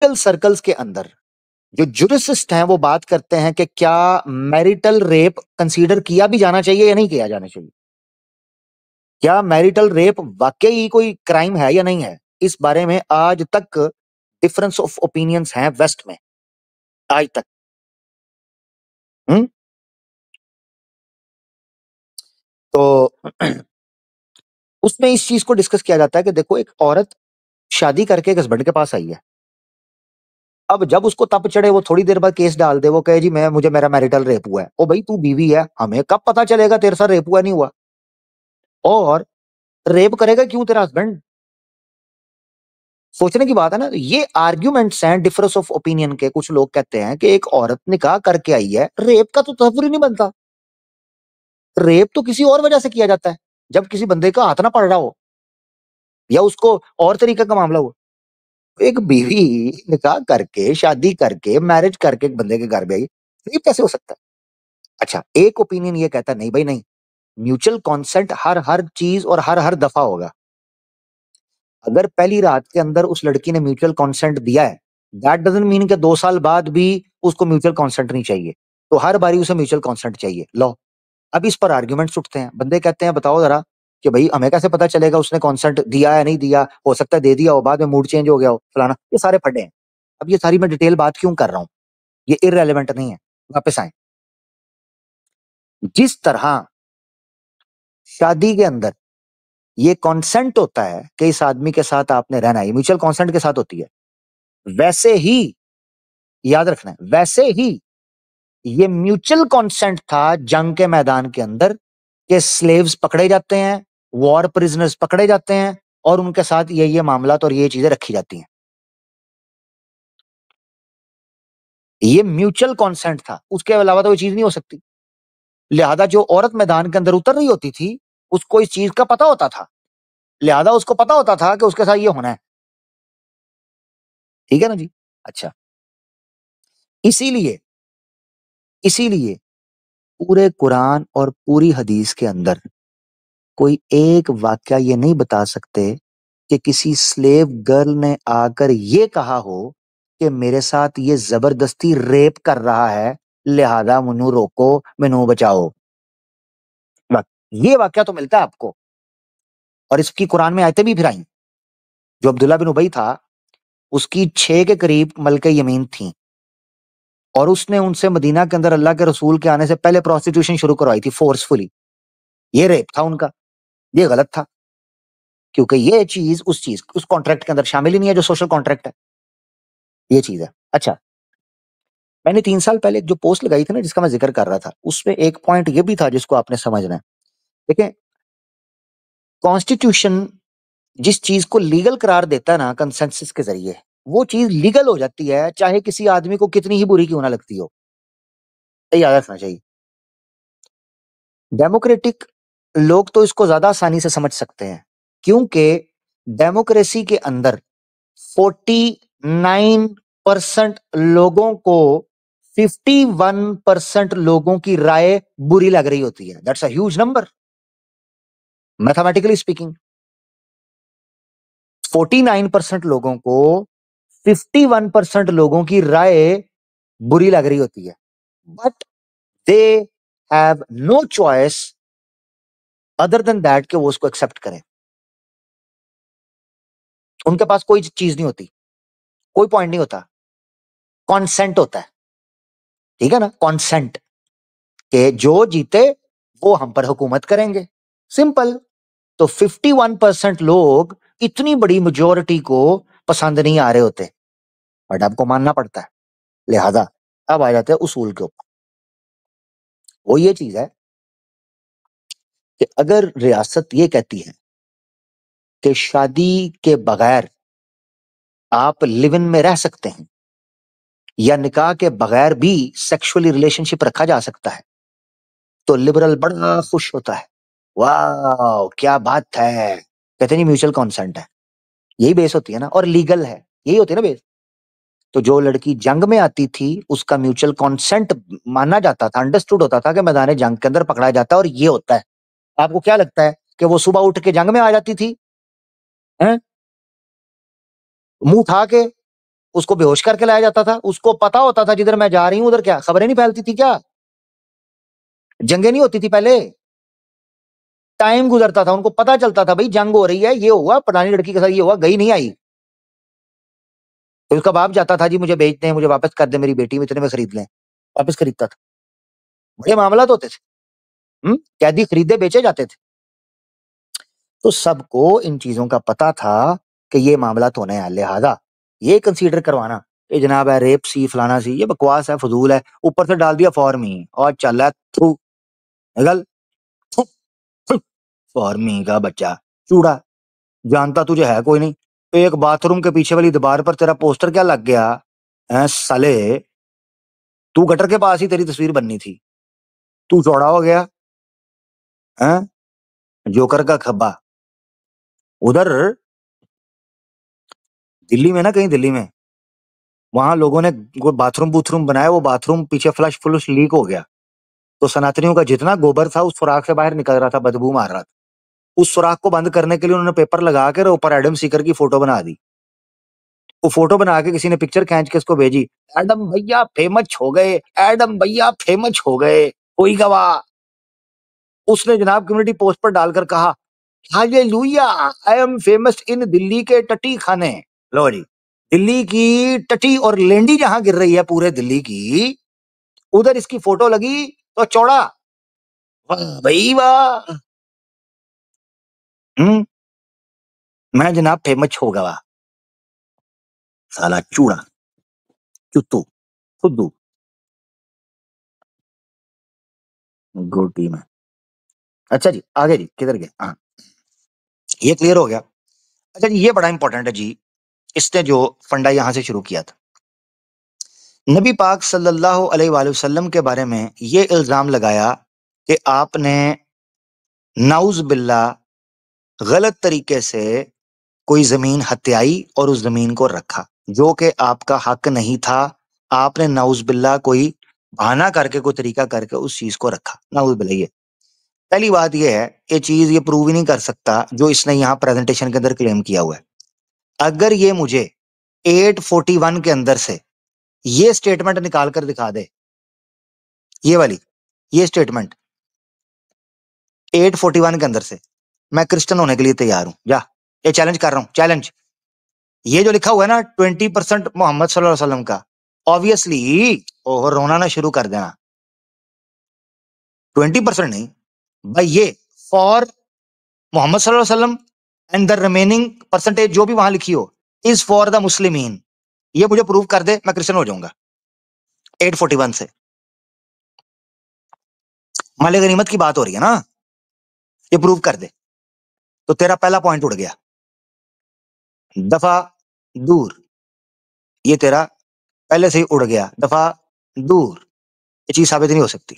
Circles کے اندر جو جورسسٹ ہیں وہ بات کرتے ہیں کہ کیا میریٹل ریپ کنسیڈر کیا بھی جانا چاہیے یا نہیں کیا جانا چاہیے، کیا میریٹل ریپ واقعی کوئی کرائم ہے یا نہیں ہے. اس بارے میں آج تک ڈفرنس آف اوپینینس ہیں ویسٹ میں آج تک. ہم؟ تو اس میں اس چیز کو ڈسکس کیا جاتا ہے کہ دیکھو ایک عورت شادی کر کے ایک ہسبینڈ کے پاس آئی ہے. اب جب اس کو تپ چڑھے وہ تھوڑی دیر بعد کیس ڈال دے، وہ کہے جی مجھے میرا میریٹل ریپ ہوا ہے. او بھائی تو بیوی ہے، ہمیں کب پتا چلے گا تیرے ساتھ ریپ ہوا نہیں ہوا؟ اور ریپ کرے گا کیوں تیرا ہسبینڈ؟ سوچنے کی بات ہے نا. یہ آرگیومنٹس ہیں ڈفرنس آف اوپینین کے. کچھ لوگ کہتے ہیں کہ ایک عورت نکاح کر کے آئی ہے، ریپ کا تو تصور ہی نہیں بنتا. ریپ تو کسی اور وجہ سے کیا جاتا ہے، جب کسی بندے کا ہاتھ نہ پڑ رہا ہو یا اس کو اور طریقے کا معاملہ ہو. ایک بیوی نکاح کر کے شادی کر کے میرج کر کے ایک بندے کے گھر میں آئی، ریپ کیسے ہو سکتا ہے؟ اچھا ایک اوپینین یہ کہتا ہے نہیں بھائی نہیں، میوچل کانسنٹ ہر چیز اور ہر دفعہ ہوگا. اگر پہلی رات کے اندر اس لڑکی نے میوچل کانسنٹ دیا ہے، دیٹ ڈزنٹ مین کہ 2 سال بعد بھی اس کو میوچل کانسنٹ نہیں چاہیے، تو ہر باری اسے میوچل کانسنٹ چاہیے. لو اب اس پر آرگیومنٹس اٹھتے ہیں. بندے کہتے ہیں بتاؤ ذرا کہ بھائی ہمیں کیسے پتا چلے گا اس نے کانسنٹ دیا ہے نہیں دیا، ہو سکتا ہے دے دیا ہو بعد میں موڈ چینج ہو گیا ہو فلانا. یہ سارے پھڈے ہیں. اب یہ ساری میں ڈیٹیل بات کیوں کر رہا ہوں، یہ ارریلیونٹ نہیں ہے. واپس آئیں. جس طرح شادی کے اندر یہ کانسنٹ ہوتا ہے کہ اس آدمی کے ساتھ آپ نے رہنا ہے، میوچل کانسنٹ کے ساتھ ہوتی ہے، ویسے ہی یاد رکھنا ہے ویسے ہی یہ میوچل کانسنٹ تھا جنگ کے میدان کے اندر کہ سلیوز پکڑے جاتے ہیں، وار پرزنرز پکڑے جاتے ہیں اور ان کے ساتھ یہ معاملات اور یہ چیزیں رکھی جاتی ہیں. یہ میوچل کانسنٹ تھا، اس کے علاوہ تو کوئی چیز نہیں ہو سکتی. لہذا جو عورت میدان کے اندر اتر رہی ہوتی تھی اس کو اس چیز کا پتا ہوتا تھا، لہذا اس کو پتا ہوتا تھا کہ اس کے ساتھ یہ ہونا ہے. ٹھیک ہے نا جی. اچھا اسی لیے پورے قرآن اور پوری حدیث کے اندر کوئی ایک واقعہ یہ نہیں بتا سکتے کہ کسی سلیو گرل نے آ کر یہ کہا ہو کہ میرے ساتھ یہ زبردستی ریپ کر رہا ہے لہذا منو روکو منو بچاؤ. یہ واقعہ تو ملتا ہے آپ کو، اور اس کی قرآن میں آیتیں بھی پھر آئیں. جو عبداللہ بن ابی تھا اس کی 6 کے قریب ملکہ یمین تھیں اور اس نے ان سے مدینہ کے اندر اللہ کے رسول کے آنے سے پہلے پروسٹیٹیوشن شروع کروائی تھی فورسفلی. یہ ریپ تھا ان کا، یہ غلط تھا کیونکہ یہ چیز اس کانٹریکٹ کے اندر شامل ہی نہیں ہے جو سوشل کانٹریکٹ ہے. یہ چیز ہے. اچھا میں نے 3 سال پہلے جو پوسٹ لگائی تھی نا جس کا میں ذکر کر رہا تھا، اس میں ایک پوائنٹ یہ بھی تھا جس کو آپ نے سمجھنا ہے. دیکھیں کانسٹیٹیوشن جس چیز کو لیگل قرار دیتا ہے نا کنسنسس کے ذریعے، وہ چیز لیگل ہو جاتی ہے چاہے کسی آدمی کو کتنی ہی بری کیوں نہ لگتی ہو. یہ یاد رکھنا چاہیے. ڈیموکریٹک لوگ تو اس کو زیادہ آسانی سے سمجھ سکتے ہیں کیونکہ ڈیموکریسی کے اندر 49% لوگوں کو 51% لوگوں کی رائے بری لگ رہی ہوتی ہے. That's a huge number mathematically speaking. 49% لوگوں کو 51% لوگوں کی رائے بری لگ رہی ہوتی ہے. But they have no choice other than that کہ وہ اس کو ایکسپٹ کریں. ان کے پاس کوئی چیز نہیں ہوتی، کوئی پوائنٹ نہیں ہوتا، کانسنٹ ہوتا ہے. ٹھیک ہے نا، کانسنٹ کہ جو جیتے وہ ہم پر حکومت کریں گے. سمپل. تو 51% لوگ اتنی بڑی میجورٹی کو پسند نہیں آ رہے ہوتے بٹ آپ کو ماننا پڑتا ہے. لہذا اب آ جاتے ہیں اصول کے اوپر. وہ یہ چیز ہے کہ اگر ریاست یہ کہتی ہے کہ شادی کے بغیر آپ لیو ان میں رہ سکتے ہیں یا نکاح کے بغیر بھی سیکشولی ریلیشن شپ رکھا جا سکتا ہے تو لبرل بڑا خوش ہوتا ہے. واو کیا بات ہے، کہتے ہیں میوچل کانسنٹ ہے. یہی بیس ہوتی ہے نا، اور لیگل ہے، یہی ہوتی ہے نا بیس. تو جو لڑکی جنگ میں آتی تھی اس کا میوچل کانسنٹ مانا جاتا تھا، انڈرسٹوڈ ہوتا تھا کہ میدان جنگ کے اندر پکڑا جاتا ہے. اور یہ ہوتا ہے، آپ کو کیا لگتا ہے کہ وہ صبح اٹھ کے جنگ میں آ جاتی تھی منہ اٹھا کے اس کو بے ہوش کر کے لایا جاتا تھا. اس کو پتا ہوتا تھا جدھر میں جا رہی ہوں ادھر کیا خبریں نہیں پھیلتی تھی, کیا جنگیں نہیں ہوتی تھی پہلے, ٹائم گزرتا تھا, ان کو پتا چلتا تھا بھائی جنگ ہو رہی ہے, یہ ہوا پرانی لڑکی کے ساتھ, یہ ہوا, گئی نہیں آئی. تو اس کا باپ جاتا تھا جی مجھے بیچ دیں, مجھے واپس کر دیں, میری بیٹی میں اتنے میں خرید لیں, واپس خریدتا تھا. بڑے معاملات ہوتے تھے, قیدی خریدے بیچے جاتے تھے. تو سب کو ان چیزوں کا پتا تھا کہ یہ معاملات ہونے ہیں, لہذا یہ کنسیڈر کروانا کہ جناب ہے ریپ سی فلانا سی, یہ بکواس ہے, فضول ہے. اوپر سے ڈال دیا فارمی اور چل ہے تھو نگل فارمی کا بچہ چوڑا, جانتا تجھے ہے کوئی نہیں. ایک باتھ روم کے پیچھے والی دیوار پر تیرا پوسٹر کیا لگ گیا سالے, تو گٹر کے پاس ہی تیری تصویر بننی تھی, تو چوڑا ہو گیا جوکر کا کھبا. ادھر دلی میں نا, کہیں دلی میں وہاں لوگوں نے باتھ روم بنایا, وہ باتھ روم پیچھے فلش لیک ہو گیا, تو سناتنیوں کا جتنا گوبر تھا اس سوراخ سے باہر نکل رہا تھا, بدبو مار رہا تھا. اس سوراخ کو بند کرنے کے لیے انہوں نے پیپر لگا کے اوپر ایڈم سیکر کی فوٹو بنا دی. وہ فوٹو بنا کے کسی نے پکچر کھینچ کے اس کو بھیجی, ایڈم بھیا فیمس ہو گئے, ایڈم بھیا فیمس ہو گئے, کوئی گواہ. اس نے جناب کمیونٹی پوسٹ پر ڈال کر کہا ہاللویا آئی ایم فیمس ان دلی کے ٹٹی کھانے. لو جی, دلی کی ٹٹی اور لینڈی جہاں گر رہی ہے پورے دلی کی, ادھر اس کی فوٹو لگی تو چوڑا, واہ بھائی واہ, میں جناب فیمس ہو گیا, سالا چوڑا چتو خدو گوٹی میں. اچھا جی آگے جی کدھر گئے, ہاں یہ کلیئر ہو گیا. اچھا جی یہ بڑا امپورٹنٹ ہے جی, اس نے جو فنڈا یہاں سے شروع کیا تھا, نبی پاک صلی اللہ علیہ وآلہ وسلم کے بارے میں یہ الزام لگایا کہ آپ نے نعوذ باللہ غلط طریقے سے کوئی زمین ہتھیائی اور اس زمین کو رکھا جو کہ آپ کا حق نہیں تھا. آپ نے نعوذ باللہ کوئی بہانہ کر کے, کوئی طریقہ کر کے اس چیز کو رکھا, نعوذ باللہ. یہ پہلی بات یہ ہے, یہ چیز یہ پروو ہی نہیں کر سکتا جو اس نے یہاں پریزنٹیشن کے اندر کلیم کیا ہوا ہے. اگر یہ مجھے 841 کے اندر سے یہ سٹیٹمنٹ نکال کر دکھا دے, یہ والی یہ سٹیٹمنٹ 841 کے اندر سے, میں کرسچن ہونے کے لیے تیار ہوں, جا یہ چیلنج کر رہا ہوں, چیلنج. یہ جو لکھا ہوا ہے نا 20% محمد صلی اللہ علیہ وسلم کا, obviously رونا نہ شروع کر دینا. 20% نہیں بھائی, یہ فار محمد صلی اللہ علیہ وسلم اینڈ دا ریمیننگ پرسنٹیج جو بھی وہاں لکھی ہو از فار دا مسلمین. یہ مجھے پروف کر دے, میں کرسچن ہو جاؤں گا 841 سے. مال غنیمت کی بات ہو رہی ہے نا, یہ پروف کر دے تو تیرا پہلا پوائنٹ اڑ گیا, دفعہ دور. یہ تیرا پہلے سے ہی اڑ گیا, دفعہ دور. یہ چیز ثابت نہیں ہو سکتی.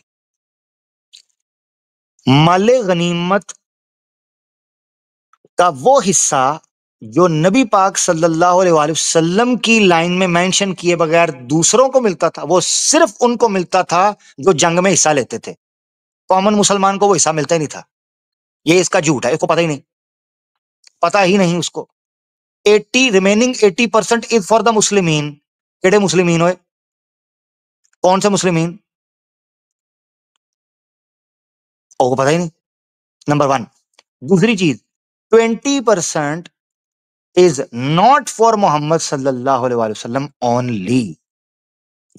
مال غنیمت کا وہ حصہ جو نبی پاک صلی اللہ علیہ وآلہ وسلم کی لائن میں مینشن کیے بغیر دوسروں کو ملتا تھا, وہ صرف ان کو ملتا تھا جو جنگ میں حصہ لیتے تھے. کامن مسلمان کو وہ حصہ ملتا ہی نہیں تھا. یہ اس کا جھوٹ ہے, اس کو پتہ ہی نہیں, پتہ ہی نہیں اس کو. 80% از فار دا مسلمین. کیڑے مسلمین ہوئے, کون سے مسلمین, کو پتہ ہی نہیں, نمبر 1. دوسری چیز 20% is not for محمد صلی اللہ علیہ وآلہ وسلم only.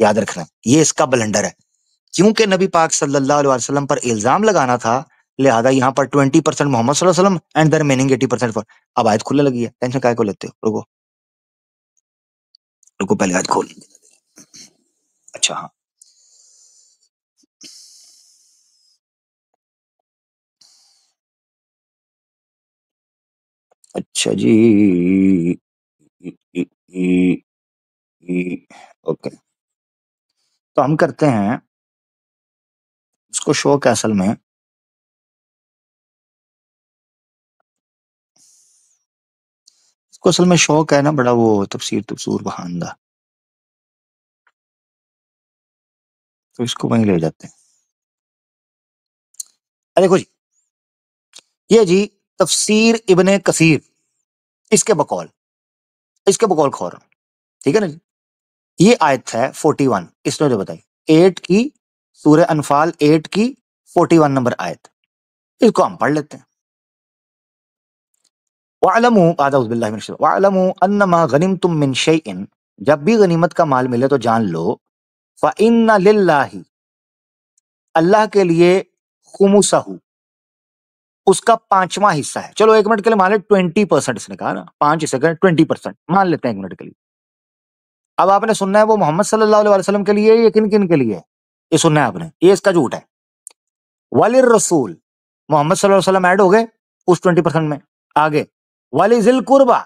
یاد رکھنا یہ اس کا بلنڈر ہے, کیونکہ نبی پاک صلی اللہ علیہ وسلم پر الزام لگانا تھا, لہذا یہاں پر 20% محمد صلی اللہ علیہ وسلم اینڈ دا ریمیننگ 80% for. اب آیت کھلنے لگی ہے, ٹینشن کائے کو لیتے ہو, رکو رکو پہلے آیت کھول. اچھا ہاں, اچھا جی اوکے, تو ہم کرتے ہیں اس کو شو کے اصل میں اس کو اصل میں شوق ہے نا بڑا, وہ تفسیر بہاندہ, تو اس کو وہیں لے جاتے ہیں. دیکھو جی, یہ جی تفسیر ابن کثیر, اس کے بقول کھول رہا ہوں. ٹھیک ہے نا جی. یہ آیت ہے 41، اس نے جو بتائی 8 کی سورہ انفال 8 کی 41 نمبر آیت، اس کو ہم پڑھ لیتے ہیں. وَاعْلَمُوا، اعوذ باللہ من الشیطان، وَاعْلَمُوا أَنَّمَا غَنِمْتُم مِّن شَيْءٍ، جب بھی غنیمت کا مال ملے تو جان لو فَإِنَّ لِلَّهِ، اللہ کے لیے، خُمُسَہُ، اس کا پانچواں حصہ ہے. چلو ایک منٹ کے لیے مان لیں 20%، اس نے کہا نا 5 حصے کا 20%، مان لیتے ہیں ایک منٹ کے لیے. اب آپ نے سننا ہے وہ محمد صلی اللہ علیہ وسلم کے لیے یا کن کن کے لیے؟ یہ سننا ہے آپ نے، یہ اس کا جھوٹ ہے. وَلِلرَّسُولِ، محمد صلی اللہ علیہ وسلم ایڈ ہو گئے اس 20% میں. آگے وَلِذِی الْقُرْبَى،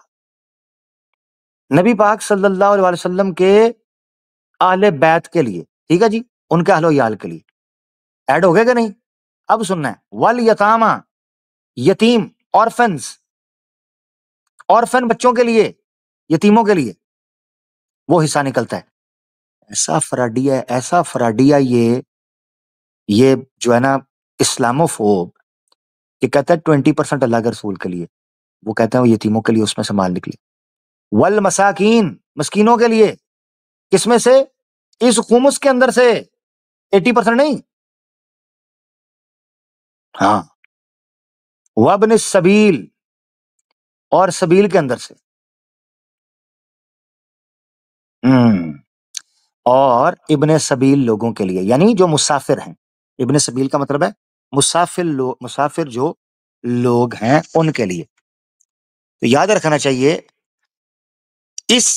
نبی پاک صلی اللہ علیہ وسلم کے اہل بیت کے لیے، ٹھیک ہے جی، ان کے اہل و عیال کے لیے ایڈ ہو گئے کہ نہیں؟ اب سننا ہے وَالْیَتَامَى، یتیم، آرفنز، آرفن بچوں کے لیے، یتیموں کے لیے وہ حصہ نکلتا ہے. ایسا فراڈیا، ایسا فراڈیا یہ جو ہے نا اسلامو فوب، یہ کہتا ہے 20% اللہ کے رسول کے لیے، وہ کہتے ہیں وہ یتیموں کے لیے اس میں سے مال نکلے. والمساکین، مسکینوں کے لیے، کس میں سے؟ اس خمس کے اندر سے، 80% نہیں. ہاں. وابن السبیل، اور سبیل کے اندر سے. اور ابن سبیل لوگوں کے لیے، یعنی جو مسافر ہیں. ابن سبیل کا مطلب ہے مسافر جو لوگ ہیں ان کے لیے. تو یاد رکھنا چاہیے اس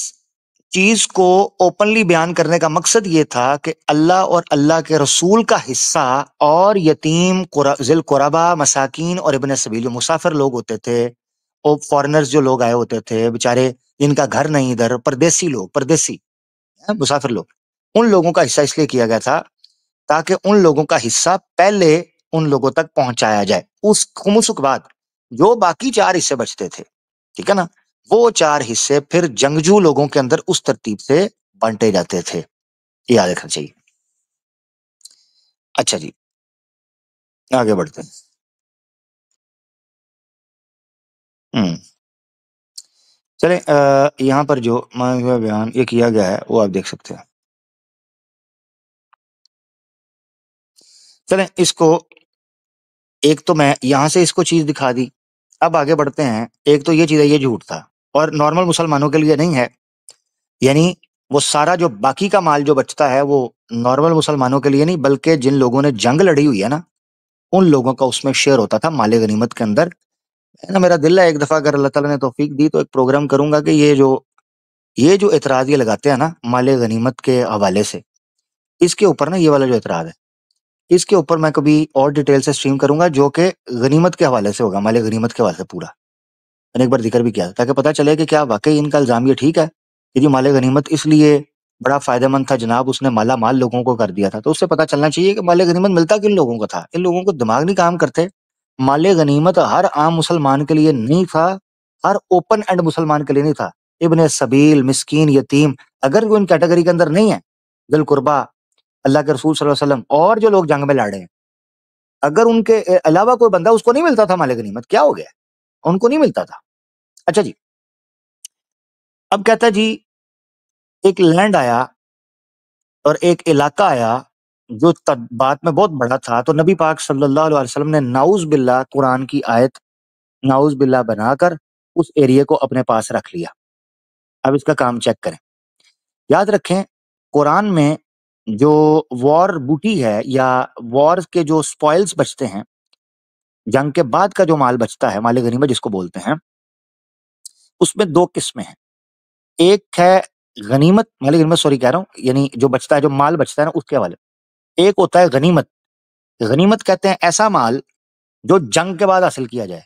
چیز کو اوپنلی بیان کرنے کا مقصد یہ تھا کہ اللہ اور اللہ کے رسول کا حصہ اور یتیم، ذی القربا، مساکین اور ابن سبیل جو مسافر لوگ ہوتے تھے، اور فارنرز جو لوگ آئے ہوتے تھے بیچارے، جن کا گھر نہیں ادھر، پردیسی لوگ، پردیسی مسافر لوگ، ان لوگوں کا حصہ اس لیے کیا گیا تھا تاکہ ان لوگوں کا حصہ پہلے ان لوگوں تک پہنچایا جائے. اس خمس کے بعد جو باقی 4 حصے بچتے تھے، ٹھیک ہے نا، وہ 4 حصے پھر جنگجو لوگوں کے اندر اس ترتیب سے بانٹے جاتے تھے. یہ یاد رکھنا چاہیے. اچھا جی، آگے بڑھتے ہیں. چلیں یہاں پر جو بیان یہ کیا گیا ہے وہ آپ دیکھ سکتے ہیں. چلیں اس کو، ایک تو میں یہاں سے اس کو چیز دکھا دی. اب آگے بڑھتے ہیں. ایک تو یہ چیز ہے، یہ جھوٹ تھا اور نارمل مسلمانوں کے لیے نہیں ہے. یعنی وہ سارا جو باقی کا مال جو بچتا ہے وہ نارمل مسلمانوں کے لیے نہیں، بلکہ جن لوگوں نے جنگ لڑی ہوئی ہے نا، ان لوگوں کا اس میں شیئر ہوتا تھا مال غنیمت کے اندر. میرا دل ہے ایک دفعہ اگر اللہ تعالیٰ نے توفیق دی تو ایک پروگرام کروں گا کہ یہ جو اعتراض یہ لگاتے ہیں نا مال غنیمت کے حوالے سے، اس کے اوپر نا یہ والا جو اعتراض ہے، اس کے اوپر میں کبھی اور ڈیٹیل سے سٹریم کروں گا جو کہ غنیمت کے حوالے سے ہوگا، مال غنیمت کے حوالے سے پورا. میں نے ایک بار ذکر بھی کیا تاکہ پتہ چلے کہ کیا واقعی ان کا الزام یہ ٹھیک ہے کہ مال غنیمت اس لیے بڑا فائدہ مند تھا جناب، اس نے مالا مال لوگوں کو کر دیا تھا. تو اس سے پتہ چلنا چاہیے کہ مال غنیمت ملتا کن لوگوں کو تھا. ان لوگوں کو دماغ نہیں کام کرتے. مال غنیمت ہر عام مسلمان کے لیے نہیں تھا، ہر اوپن اینڈ مسلمان کے لیے نہیں تھا. ابن سبیل، مسکین، یتیم، اگر وہ ان کیٹیگری کے اندر نہیں ہے، ذی القربا، اللہ کے رسول صلی اللہ علیہ وسلم اور جو لوگ جنگ میں لڑے ہیں، اگر ان کے علاوہ کوئی بندہ، اس کو نہیں ملتا تھا مال غنیمت. کیا ہو گیا؟ ان کو نہیں ملتا تھا. اچھا جی، اب کہتا ہے جی ایک لینڈ آیا اور ایک علاقہ آیا جو بات میں بہت بڑا تھا، تو نبی پاک صلی اللہ علیہ وسلم نے نعوذ باللہ قرآن کی آیت نعوذ باللہ بنا کر اس ایریے کو اپنے پاس رکھ لیا. اب اس کا کام چیک کریں. یاد رکھیں قرآن میں جو وار بوٹی ہے یا وار کے جو سپوائلز بچتے ہیں، جنگ کے بعد کا جو مال بچتا ہے، مال غنیمت جس کو بولتے ہیں، اس میں 2 قسمیں ہیں. ایک ہے غنیمت، مال غنیمت سوری کہہ رہا ہوں، یعنی جو بچتا ہے، جو مال بچتا ہے نا اس کے حوالے. ایک ہوتا ہے غنیمت. غنیمت کہتے ہیں ایسا مال جو جنگ کے بعد حاصل کیا جائے،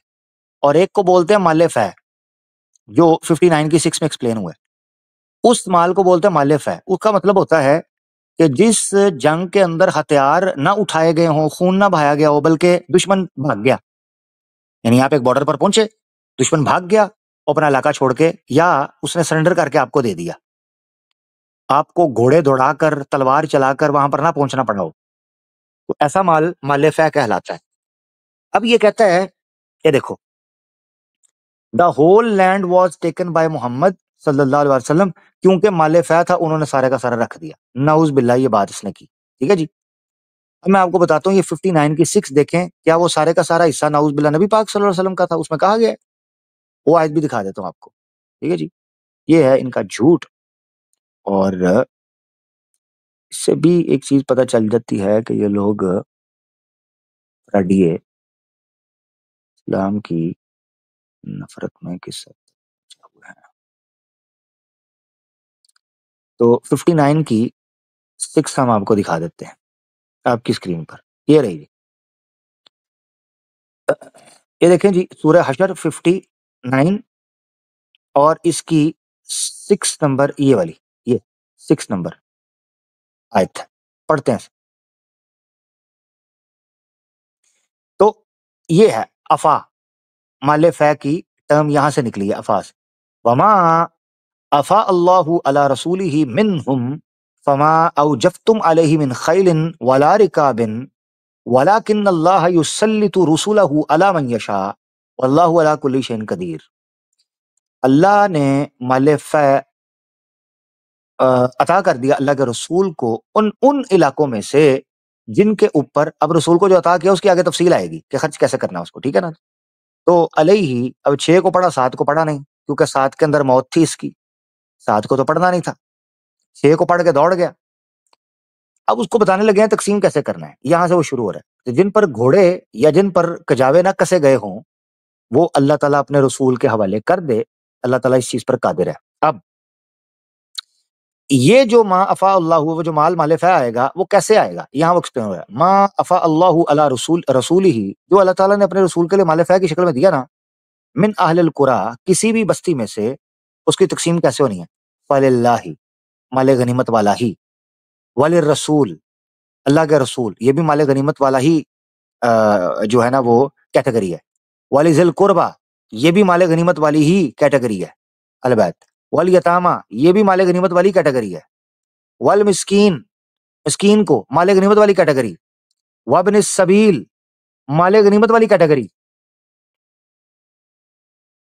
اور ایک کو بولتے ہیں مال فہ، جو 59 کی 6 میں ایکسپلین ہوا ہے. اس مال کو بولتے ہیں مال فہ. اس کا مطلب ہوتا ہے کہ جس جنگ کے اندر ہتھیار نہ اٹھائے گئے ہوں، خون نہ بہایا گیا ہو، بلکہ دشمن بھاگ گیا، یعنی آپ ایک بارڈر پر پہنچے، دشمن بھاگ گیا اپنا علاقہ چھوڑ کے، یا اس نے سرنڈر کر کے آپ کو دے دیا، آپ کو گھوڑے دوڑا کر تلوار چلا کر وہاں پر نہ پہنچنا پڑا ہو، تو ایسا مال مال فہ کہلاتا ہے. اب یہ کہتا ہے کہ دیکھو، the whole land was taken by Muhammad صلی اللہ علیہ وسلم کیونکہ مال فہ تھا انہوں نے سارے کا سارا رکھ دیا. نعوذ باللہ یہ بات اس نے کی. ٹھیک ہے جی. اب میں آپ کو بتاتا ہوں یہ 59 کی 6 دیکھیں کیا وہ سارے کا سارا حصہ نعوذ باللہ نبی پاک صلی اللہ علیہ وسلم کا تھا, اس میں کہا گیا ہے. وہ آیت بھی دکھا دیتا ہوں آپ کو. ٹھیک ہے جی. یہ ہے ان کا جھوٹ. اور اس سے بھی ایک چیز پتہ چل جاتی ہے کہ یہ لوگ رڈیے اسلام کی نفرت میں کس حد تک پہنچے ہوئے ہیں. تو 59 کی 6 ہم آپ کو دکھا دیتے ہیں آپ کی اسکرین پر. یہ رہی جی. یہ دیکھیں جی سورہ حشر 59 اور اس کی 6 نمبر یہ والی, یہ 6 نمبر آیت ہے. پڑھتے ہیں. تو یہ ہے افا, مال فہ کی ٹرم یہاں سے نکلی ہے افا سے. وما افا اللہ علی رسولہ منہم فما اوجفتم علیہ من خیل ولا رکاب ولکن اللہ یسلط رسولہ علی من یشاء واللہ علی کل شیء قدیر. اللہ نے مال فہ عطا کر دیا اللہ کے رسول کو ان علاقوں میں سے جن کے اوپر, اب رسول کو جو عطا کیا اس کی آگے تفصیل آئے گی کہ خرچ کیسے کرنا اس کو. ٹھیک ہے نا. تو علیہ, اب 6 کو پڑھا 7 کو پڑھا نہیں کیونکہ 7 کے اندر موت تھی اس کی, 7 کو تو پڑھنا نہیں تھا, 6 کو پڑھ کے دوڑ گیا. اب اس کو بتانے لگے ہیں تقسیم کیسے کرنا ہے. یہاں سے وہ شروع ہو رہا ہے. جن پر گھوڑے یا جن پر کجاوے نہ کسے گئے ہوں وہ اللہ تعالیٰ اپنے رسول کے حوالے کر دے. اللہ تعالیٰ اس چیز پر قادر ہے. اب یہ جو ما افا اللہ, وہ جو مال فہ آئے گا وہ کیسے آئے گا, یہاں وہ ایکسپلین ہو رہا ہے. ما افا اللہ علی رسول ہی, جو اللہ تعالیٰ نے اپنے رسول کے لیے مال فہ کی شکل میں دیا نا, من اہل القرا, کسی بھی بستی میں سے, اس کی تقسیم کیسے ہونی ہے. فللہ, مال غنیمت والا ہی. وللرسول, اللہ کے رسول, یہ بھی مال غنیمت والا ہی جو ہے نا وہ کیٹیگری ہے. ولذی القربہ, یہ بھی مال غنیمت والی ہی کیٹیگری ہے. البت والیتامہ, یہ بھی مال غنیمت والی کیٹیگری ہے. والمسکین, مسکین کو مال غنیمت والی کیٹیگری. وابن السبیل, مال غنیمت والی کیٹیگری,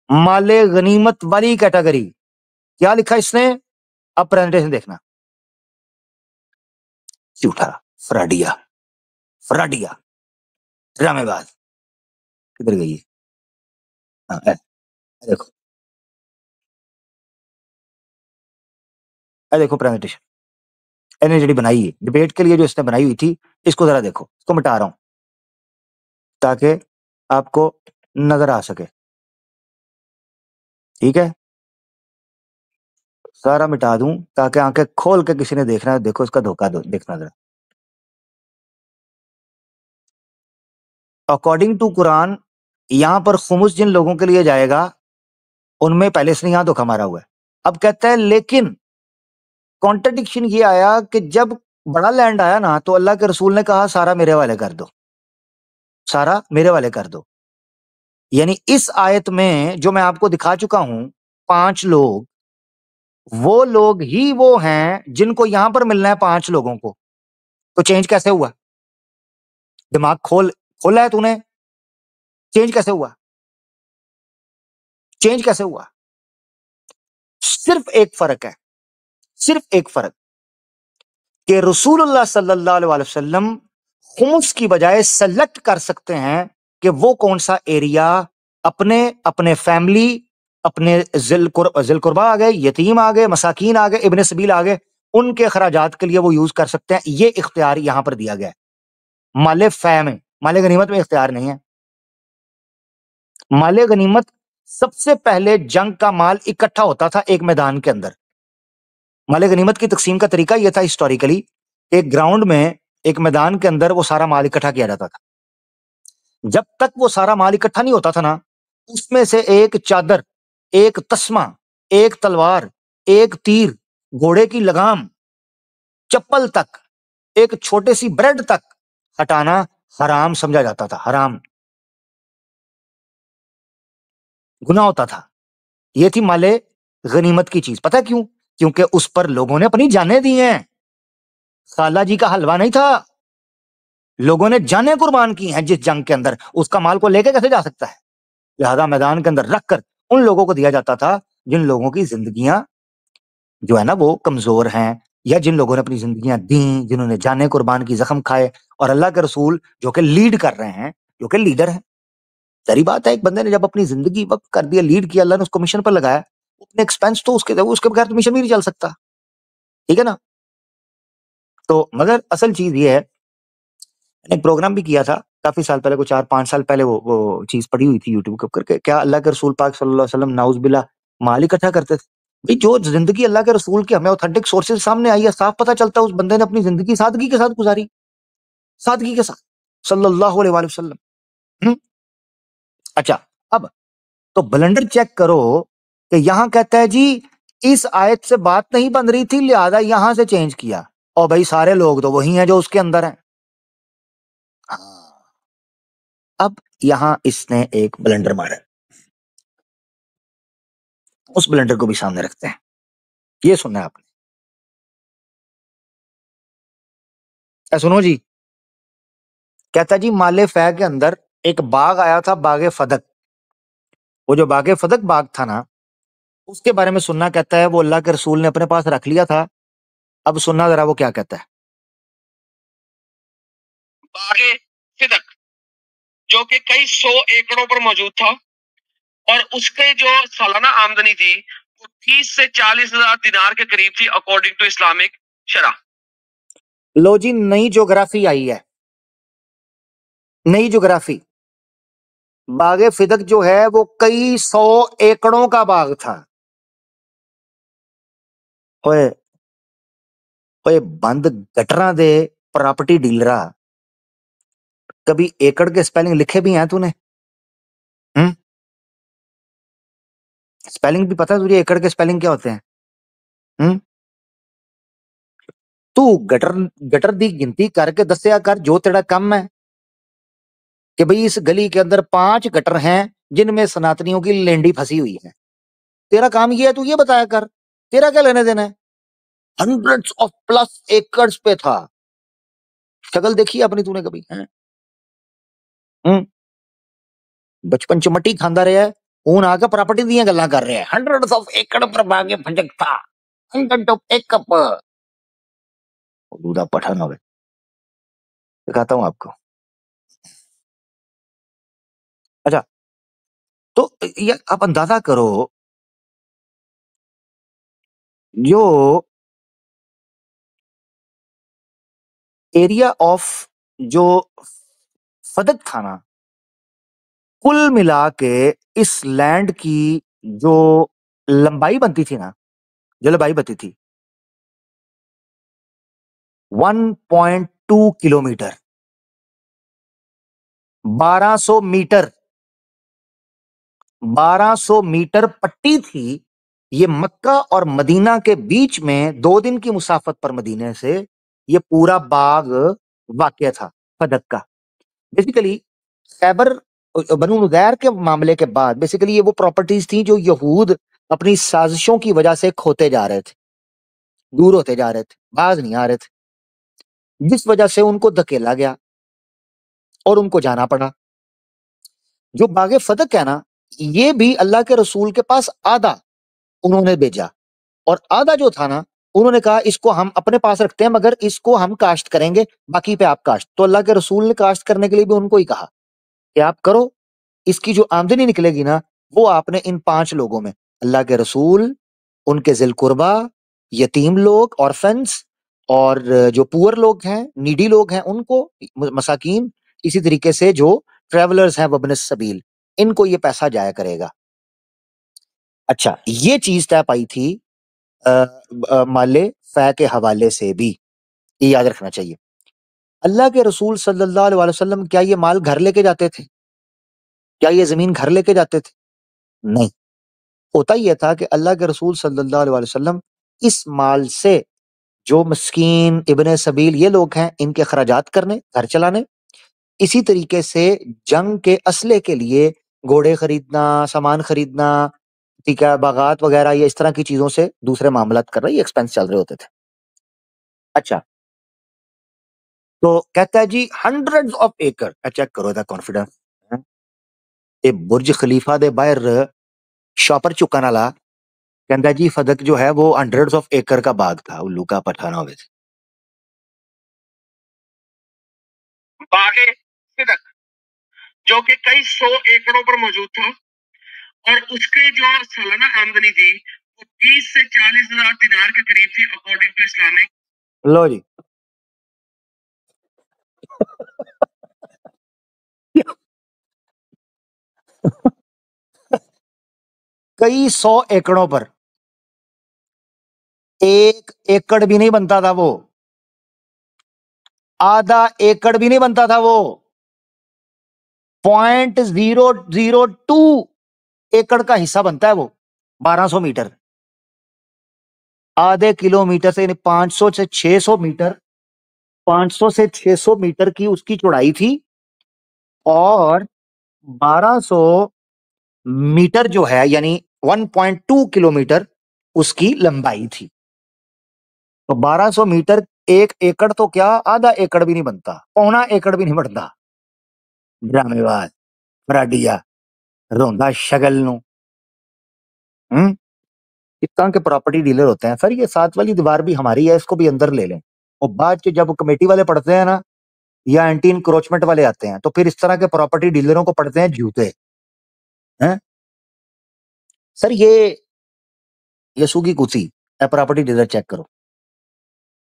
مال غنیمت والی کیٹیگری. کیا لکھا اس نے, اب پریزنٹیشن دیکھنا. جھوٹا, فراڈیا, فراڈیا, ڈرامے باز. کدھر گئی ہے؟ دیکھو, دیکھو پریزنٹیشن نے جڑی بنائی ہے ڈبیٹ کے لیے, جو اس نے بنائی ہوئی تھی, اس کو ذرا دیکھو. اس کو مٹا رہا ہوں تاکہ آپ کو نظر آ سکے. ٹھیک ہے, سارا مٹا دوں تاکہ آنکھیں کھول کے کسی نے دیکھنا ہے. دیکھو اس کا دھوکہ دیکھنا ذرا. اکارڈنگ ٹو قرآن یہاں پر خمس جن لوگوں کے لیے جائے گا ان میں پہلے سے نہیں یہاں دھوکہ مارا ہوا ہے. اب کہتا ہے لیکن کانٹرڈکشن یہ آیا کہ جب بڑا لینڈ آیا نا تو اللہ کے رسول نے کہا سارا میرے والے کر دو, سارا میرے والے کر دو. یعنی اس آیت میں جو میں آپ کو دکھا چکا ہوں 5 لوگ, وہ لوگ ہی وہ ہیں جن کو یہاں پر ملنا ہے 5 لوگوں کو. تو چینج کیسے ہوا, دماغ کھولا ہے تو نے, چینج کیسے ہوا, چینج کیسے ہوا. صرف ایک فرق ہے, صرف ایک فرق, کہ رسول اللہ صلی اللہ علیہ وسلم خمس کی بجائے سلیکٹ کر سکتے ہیں کہ وہ کون سا ایریا اپنے فیملی, اپنے ذل قربا آ گئے, یتیم آ گئے, مساکین آ گئے, ابن سبیل آ گئے, ان کے اخراجات کے لیے وہ یوز کر سکتے ہیں. یہ اختیار یہاں پر دیا گیا ہے. مال فہ میں, مال غنیمت میں اختیار نہیں ہے. مال غنیمت سب سے پہلے جنگ کا مال اکٹھا ہوتا تھا ایک میدان کے اندر. مال غنیمت کی تقسیم کا طریقہ یہ تھا ہسٹوریکلی, ایک گراؤنڈ میں ایک میدان کے اندر وہ سارا مال اکٹھا کیا جاتا تھا. جب تک وہ سارا مال اکٹھا نہیں ہوتا تھا نا, اس میں سے ایک چادر, ایک تسمہ, ایک تلوار, ایک تیر, گھوڑے کی لگام, چپل تک, ایک چھوٹے سی بریڈ تک ہٹانا حرام سمجھا جاتا تھا. حرام, گناہ ہوتا تھا. یہ تھی مال غنیمت کی چیز. پتہ کیوں؟ کیونکہ اس پر لوگوں نے اپنی جانیں دی ہیں. خالہ جی کا حلوہ نہیں تھا, لوگوں نے جانیں قربان کی ہیں جس جنگ کے اندر. اس کا مال کو لے کے کیسے جا سکتا ہے؟ لہذا میدان کے اندر رکھ کر ان لوگوں کو دیا جاتا تھا جن لوگوں کی زندگیاں جو ہے نا وہ کمزور ہیں، یا جن لوگوں نے اپنی زندگیاں دیں، جنہوں نے جانے قربان کی، زخم کھائے، اور اللہ کے رسول جو کہ لیڈ کر رہے ہیں، جو کہ لیڈر ہیں. ظاہری بات ہے ایک بندے نے جب اپنی زندگی وقت کر دیا، لیڈ کیا، اللہ نے اس کو مشن پر لگایا، اپنے ایکسپینس تو اس کے بغیر تو مشن بھی نہیں چل سکتا. ٹھیک ہے نا؟ تو مگر اصل چیز یہ ہے، میں نے ایک پروگرام بھی کیا تھا کافی سال پہلے، کوئی 4-5 سال پہلے، وہ چیز پڑی ہوئی تھی یوٹیوب کر کے، کیا اللہ کے رسول پاک صلی اللہ علیہ وسلم ناؤز باللہ مال اکٹھا کرتے تھے؟ بھئی جو زندگی اللہ کے رسول کی ہمیں اوتھینٹک سورسز سامنے آئی ہے، صاف پتہ چلتا ہے اس بندے نے اپنی زندگی سادگی کے ساتھ گزاری، سادگی کے ساتھ، صلی اللہ علیہ وآلہ وسلم. ہم؟ اچھا، اب تو بلنڈر چیک کرو کہ یہاں کہتا ہے جی اس آیت سے بات نہیں بن رہی تھی لہذا یہاں سے چینج کیا، اور بھائی سارے لوگ تو وہی ہیں جو اس کے اندر ہیں. اب یہاں اس نے ایک بلنڈر مارا، اس بلنڈر کو بھی سامنے رکھتے ہیں. یہ سننا ہے آپ نے. سنو جی، کہتا جی مال فہ کے اندر ایک باغ آیا تھا، باغ فدق. وہ جو باغ فدق باغ تھا نا، اس کے بارے میں سننا کہتا ہے وہ اللہ کے رسول نے اپنے پاس رکھ لیا تھا. اب سننا ذرا وہ کیا کہتا ہے. باغ فدق جو کہ کئی 100 ایکڑوں پر موجود تھا، اور اس کے جو سالانہ آمدنی تھی وہ 30 سے 40 ہزار دینار کے قریب تھی اکارڈنگ ٹو اسلامک شرح. لو جی نئی جغرافی آئی ہے، نئی جغرافی. باغ فدق جو ہے وہ کئی 100 ایکڑوں کا باغ تھا. اوئے اوئے بند گٹراں دے پراپرٹی ڈیلرا، کبھی ایکڑ کے سپیلنگ لکھے بھی ہیں تو نے؟ سپیلنگ بھی پتہ ہے تجھے ایکڑ کے سپیلنگ کیا ہوتے ہیں؟ تو گٹر دی گنتی کر کے دسیا کر جو تیرا کم ہے، کہ بھئی اس گلی کے اندر 5 گٹر ہیں جن میں سناتنیوں کی لینڈی پھنسی ہوئی ہے. تیرا کام یہ ہے تو یہ بتایا کر، تیرا کیا لینے دینا ہے؟ 100+ ایکڑز پہ تھا. شکل دیکھی اپنی تو نے کبھی؟ بچپن چمٹی کھاندا رہا ہے، ہوں آ کے پراپرٹی دیاں گلاں کر رہے ہیں. 100 ایکڑ پر باغ فدق تھا، 100 ایکڑ پر. دودھا پٹھن ہوئے دکھاتا ہوں آپ کو. اچھا تو یہ آپ اندازہ کرو، جو ایریا آف جو فدق تھا نا، کل ملا کے اس لینڈ کی جو لمبائی بنتی تھی نا، جو لمبائی بنتی تھی 1.2 کلومیٹر، 1200 میٹر، 1200 میٹر پٹی تھی. یہ مکہ اور مدینہ کے بیچ میں 2 دن کی مسافت پر مدینے سے یہ پورا باغ واقع تھا فدق کا. بیسیکلی خیبر بنو نذیر کے معاملے کے بعد بیسیکلی یہ وہ پراپرٹیز تھیں جو یہود اپنی سازشوں کی وجہ سے کھوتے جا رہے تھے، دور ہوتے جا رہے تھے، باز نہیں آ رہے تھے، جس وجہ سے ان کو دھکیلا گیا اور ان کو جانا پڑا. جو باغ فدق ہے نا، یہ بھی اللہ کے رسول کے پاس آدھا انہوں نے بھیجا، اور آدھا جو تھا نا انہوں نے کہا اس کو ہم اپنے پاس رکھتے ہیں مگر اس کو ہم کاشت کریں گے، باقی پہ آپ کاشت. تو اللہ کے رسول نے کاشت کرنے کے لیے بھی ان کو ہی کہا کہ آپ کرو، اس کی جو آمدنی نکلے گی نا وہ آپ نے ان 5 لوگوں میں، اللہ کے رسول، ان کے ذی القربہ، یتیم لوگ، orphans، اور جو پور لوگ ہیں، نیڈی لوگ ہیں ان کو، مساکین، اسی طریقے سے جو ٹریولرز ہیں وابن السبیل، ان کو یہ پیسہ جایا کرے گا. اچھا یہ چیز طے پائی تھی مال فہ کے حوالے سے بھی، یہ یاد رکھنا چاہیے. اللہ کے رسول صلی اللہ علیہ وسلم کیا یہ مال گھر لے کے جاتے تھے؟ کیا یہ زمین گھر لے کے جاتے تھے؟ نہیں. ہوتا یہ تھا کہ اللہ کے رسول صلی اللہ علیہ وسلم اس مال سے جو مسکین، ابن سبیل، یہ لوگ ہیں، ان کے اخراجات کرنے، گھر چلانے، اسی طریقے سے جنگ کے اسلحے کے لیے گھوڑے خریدنا، سامان خریدنا، ٹھیک ہے، باغات وغیرہ، یہ اس طرح کی چیزوں سے دوسرے معاملات کر رہے، یہ ایکسپینس چل رہے ہوتے تھے. اچھا تو کہتا ہے جی 100 ایکڑ. چیک کرو دا کانفیڈنس. برج خلیفہ دے باہر شاپر چکن والا کہتا جی فدق جو ہے وہ ہنڈریڈ آف ایکڑ کا باغ تھا الو کا پٹھانا ہوئے تھے باغ فدق جو کہ کئی 100 ایکڑوں پر موجود تھا اور اس کے جو سالانہ آمدنی تھی وہ 30 سے 40 ہزار دینار کے قریب تھی اکارڈنگ ٹو اسلامک. لو جی کئی 100 ایکڑوں پر 1 ایکڑ بھی نہیں بنتا تھا وہ آدھا ایکڑ بھی نہیں بنتا تھا وہ 0.002 ایکڑ کا حصہ بنتا ہے وہ 1200 میٹر آدھے کلومیٹر سے یعنی 500 سے 600 میٹر 500 سے 600 میٹر کی اس کی چوڑائی تھی اور 1200 میٹر جو ہے یعنی 1.2 کلومیٹر اس کی لمبائی تھی تو 1200 میٹر 1 ایکڑ تو کیا آدھا ایکڑ بھی نہیں بنتا پونا ایکڑ بھی نہیں بنتا ڈرامے باز فراڈیا روندا شگل نو اتنا کے پراپرٹی ڈیلر ہوتے ہیں سر یہ ساتھ والی دیوار بھی ہماری ہے اس کو بھی اندر لے لیں اور بعد کے جب کمیٹی والے پڑھتے ہیں نا یا اینٹی انکروچمنٹ والے آتے ہیں تو پھر اس طرح کے پراپرٹی ڈیلروں کو پڑھتے ہیں جوتے سر یہ یسو کی کسی پراپرٹی ڈیلر چیک کرو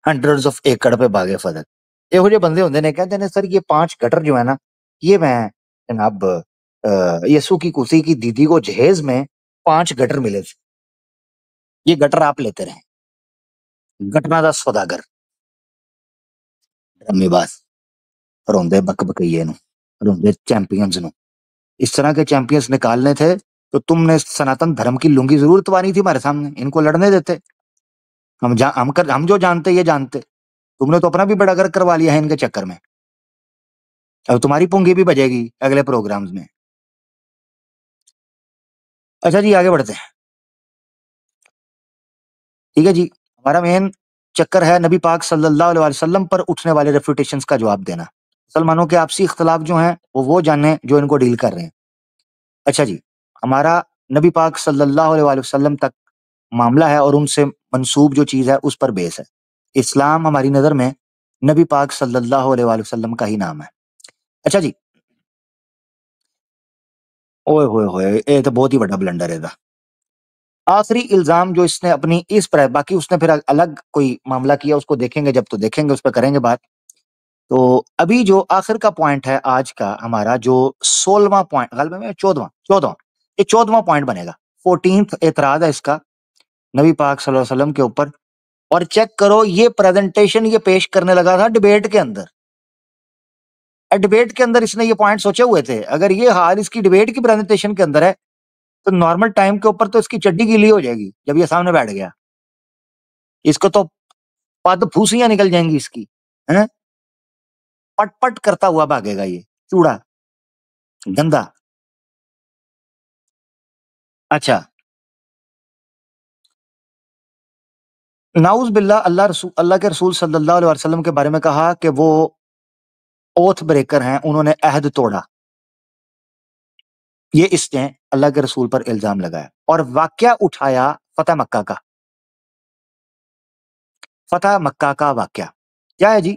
ہنڈریڈ آف ایکڑ پہ باغے فدق یہو جے بندے ہوندے نے کہتے ہیں سر یہ 5 گٹر جو ہے نا یہ میں جناب یسو کی کسی کی دیدی کو جہیز میں 5 گٹر ملے تھے یہ گٹر آپ لیتے رہیں گٹنا دا سوداگر ڈرامے باز روندے بک بکئیے نو روندے چیمپئنز نو اس طرح کے چیمپئنز نکالنے تھے تو تم نے سناتن دھرم کی لنگی ضرور اتواری تھی ہمارے سامنے ان کو لڑنے دیتے ہم جو جانتے یہ جانتے تم نے تو اپنا بھی بڑا گرک کروا لیا ہے ان کے چکر میں اب تمہاری پونگی بھی بجے گی اگلے پروگرامز میں اچھا جی آگے بڑھتے ہیں ٹھیک ہے جی ہمارا مین چکر ہے نبی پاک صلی اللہ علیہ وسلم پر اٹھنے والے ریفیوٹیشنز کا جواب دینا مسلمانوں کے آپسی اختلاف جو ہیں وہ جانیں جو ان کو ڈیل کر رہے ہیں اچھا جی ہمارا نبی پاک صلی اللہ علیہ وسلم تک معاملہ ہے اور ان سے منسوب جو چیز ہے اس پر بیس ہے اسلام ہماری نظر میں نبی پاک صلی اللہ علیہ وسلم کا ہی نام ہے اچھا جی اوئے ہوئے ہوئے یہ تو بہت ہی بڑا بلنڈر ہے آخری الزام جو اس نے اپنی اس پر ہے باقی اس نے پھر الگ کوئی معاملہ کیا اس کو دیکھیں گے جب تو دیکھیں گے اس پہ کریں گے بات تو ابھی جو آخر کا پوائنٹ ہے آج کا ہمارا جو 16واں پوائنٹ غالباً 14واں یہ 14واں پوائنٹ بنے گا 14th اعتراض ہے اس کا نبی پاک صلی اللہ علیہ وسلم کے اوپر اور چیک کرو یہ پریزنٹیشن یہ پیش کرنے لگا تھا ڈیبیٹ کے اندر ڈیبیٹ کے اندر اس نے یہ پوائنٹ سوچے ہوئے تھے اگر یہ حال اس کی ڈیبیٹ کی پریزنٹیشن کے اندر ہے تو نارمل ٹائم کے اوپر تو اس کی چڈی گیلی ہو جائے گی جب یہ سامنے بیٹھ گیا اس کو تو پد پھوسیاں نکل جائیں گی اس کی پٹ پٹ کرتا ہوا بھاگے گا یہ چوڑا گندا اچھا نعوذ باللہ اللہ کے رسول صلی اللہ علیہ وسلم کے بارے میں کہا کہ وہ اوتھ بریکر ہیں انہوں نے عہد توڑا یہ اس نے اللہ کے رسول پر الزام لگایا اور واقعہ اٹھایا فتح مکہ کا واقعہ کیا ہے جی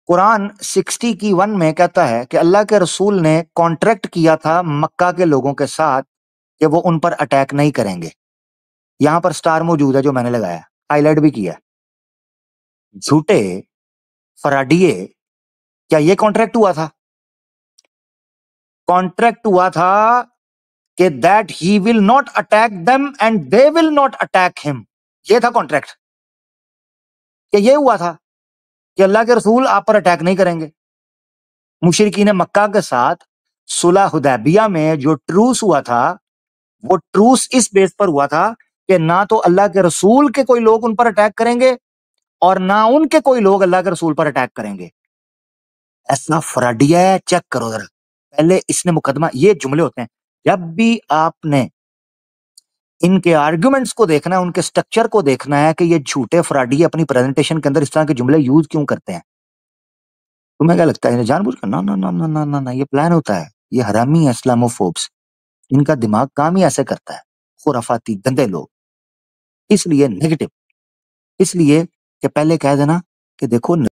قرآن 60 کی 1 میں کہتا ہے کہ اللہ کے رسول نے کانٹریکٹ کیا تھا مکہ کے لوگوں کے ساتھ کہ وہ ان پر اٹیک نہیں کریں گے یہاں پر سٹار موجود ہے جو میں نے لگایا ہائی لائٹ بھی کیا جھوٹے فراڈیے کیا یہ کانٹریکٹ ہوا تھا کانٹریکٹ ہوا تھا کہ that he will not attack them and they will not attack him یہ تھا کانٹریکٹ کہ یہ ہوا تھا کہ اللہ کے رسول آپ پر اٹیک نہیں کریں گے مشرکین مکہ کے ساتھ صلح حدیبیہ میں جو ٹروس ہوا تھا وہ ٹروس اس بیس پر ہوا تھا کہ نہ تو اللہ کے رسول کے کوئی لوگ ان پر اٹیک کریں گے اور نہ ان کے کوئی لوگ اللہ کے رسول پر اٹیک کریں گے ایسا فراڈیا ہے چیک کرو ذرا پہلے اس نے مقدمہ یہ جملے ہوتے ہیں جب بھی آپ نے ان کے آرگومنٹس کو دیکھنا ہے ان کے سٹرکچر کو دیکھنا ہے کہ یہ جھوٹے فراڈی اپنی پریزنٹیشن کے اندر اس طرح کے جملے یوز کیوں کرتے ہیں تمہیں کیا لگتا ہے جان بوجھ کر نہ یہ پلان ہوتا ہے یہ حرامی ہے اسلاموفوبس ان کا دماغ کام ہی ایسے کرتا ہے خرافاتی گندے لوگ اس لیے نیگیٹو، اس لیے کہ پہلے کہہ دینا کہ دیکھو